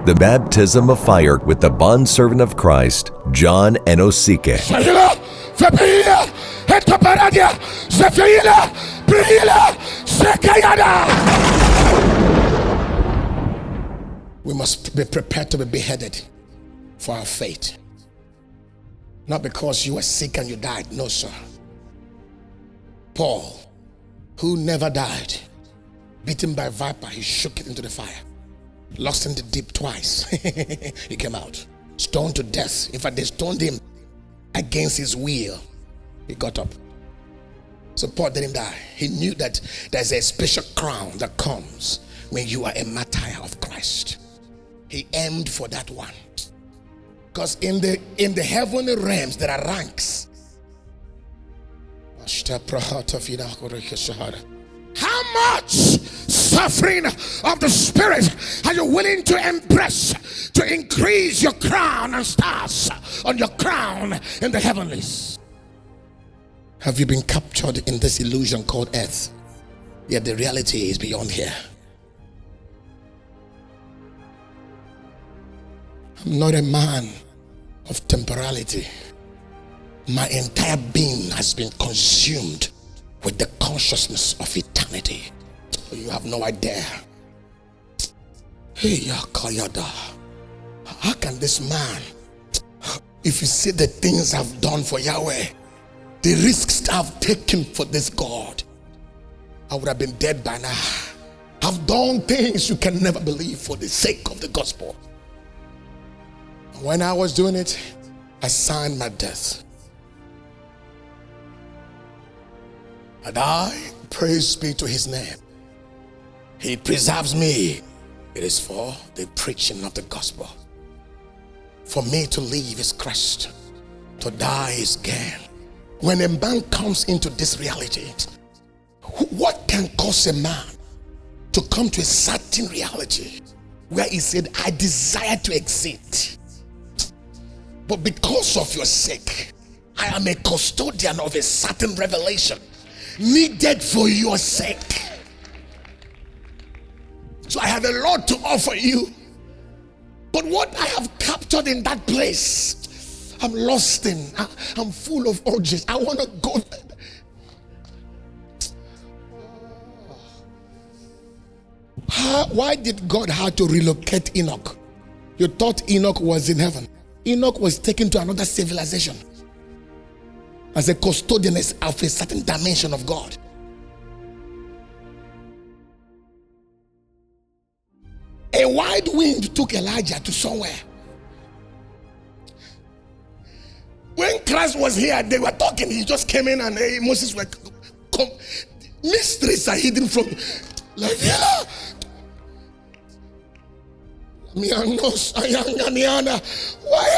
the baptism of fire with the bondservant of Christ, John Anosike. We must be prepared to be beheaded for our faith. Not because you were sick and you died. No, sir. Paul, who never died, beaten by a viper, he shook it into the fire. Lost in the deep twice. He came out. Stoned to death. In fact, they stoned him against his will. He got up. So Paul didn't die. He knew that there's a special crown that comes when you are a martyr of Christ. He aimed for that one. Because in the heavenly realms there are ranks. How much suffering of the Spirit are you willing to embrace to increase your crown and stars on your crown in the heavenlies? Have you been captured in this illusion called earth? Yet the reality is beyond here. I'm not a man of temporality. My entire being has been consumed with the consciousness of eternity. You have no idea. Hey, Yakayada. How can this man, if you see the things I've done for Yahweh, the risks I've taken for this God, I would have been dead by now. I've done things you can never believe for the sake of the gospel. When I was doing it, I signed my death. And I, praise be to his name, he preserves me. It is for the preaching of the gospel. For me to live is Christ, to die is gain. When a man comes into this reality, what can cause a man to come to a certain reality where he said, I desire to exit, but because of your sake, I am a custodian of a certain revelation needed for your sake. So I have a lot to offer you. But what I have captured in that place, I'm lost in. I'm full of urges. I want to go. Why did God have to relocate Enoch? You thought Enoch was in heaven. Enoch was taken to another civilization as a custodian of a certain dimension of God. A wide wind took Elijah to somewhere. When Christ was here, they were talking. He just came in and Moses were mysteries are hidden from like, yeah. Why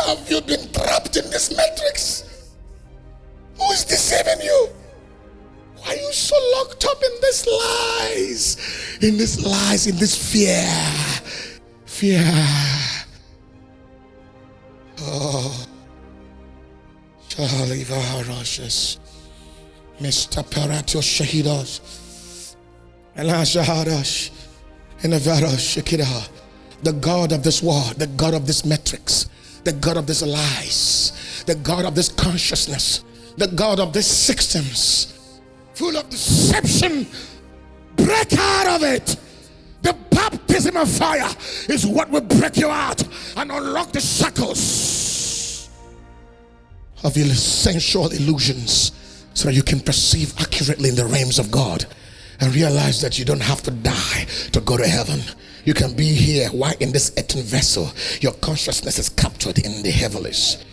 have you been trapped in this matrix? Who is deceiving you? Why are you so locked up in these lies? In these lies, in this fear. Fear. Oh. Charlie Varoshes. Mr. Paratio Shahidos. Ela Shahadash. And Avarosh Shakira. The God of this world, the God of this matrix, the God of these lies, the God of this consciousness, the God of these systems, full of deception. Break out of it. The baptism of fire is what will break you out and unlock the shackles of your sensual illusions so that you can perceive accurately in the realms of God and realize that you don't have to die to go to heaven. You can be here while in this earthen vessel your consciousness is captured in the heavens.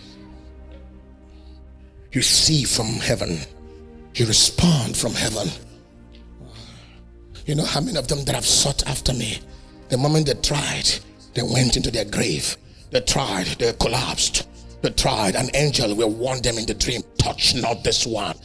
You see from heaven. You respond from heaven. You know how many of them that have sought after me, the moment they tried, they went into their grave. They tried, they collapsed. They tried, an angel will warn them in the dream, touch not this one.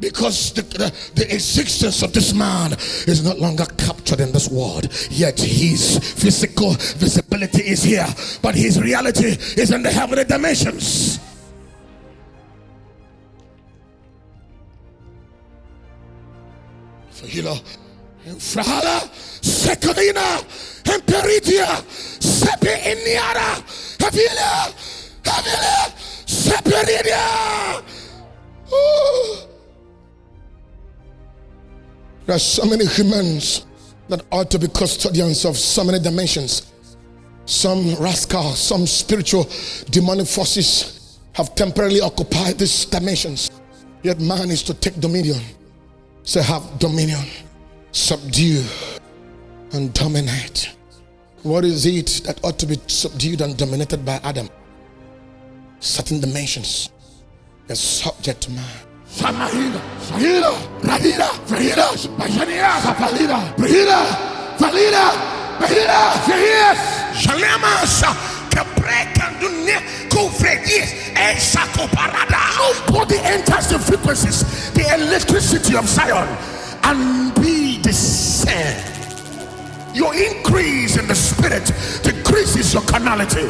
Because the existence of this man is no longer captured in this world, yet his physical visibility is here, but his reality is in the heavenly dimensions. Fahila, Frahala, Sekalina, Emperitia, Sepe Iniara, Havila, Seperidia. There are so many humans that ought to be custodians of so many dimensions. Some rascals, some spiritual demonic forces have temporarily occupied these dimensions. Yet man is to take dominion. Say, have dominion, subdue, and dominate. What is it that ought to be subdued and dominated by Adam? Certain dimensions are subject to man. Samahina, Sahila, Rahila, Frahila, Bajanira, Sapalina, Brahila, Valina, Bahila, Fahis, Shalamas, Capreca, Dunia, Kufredis, and Sakoparada. Nobody enters the frequencies, the electricity of Zion, and be the same. Your increase in the spirit decreases your carnality.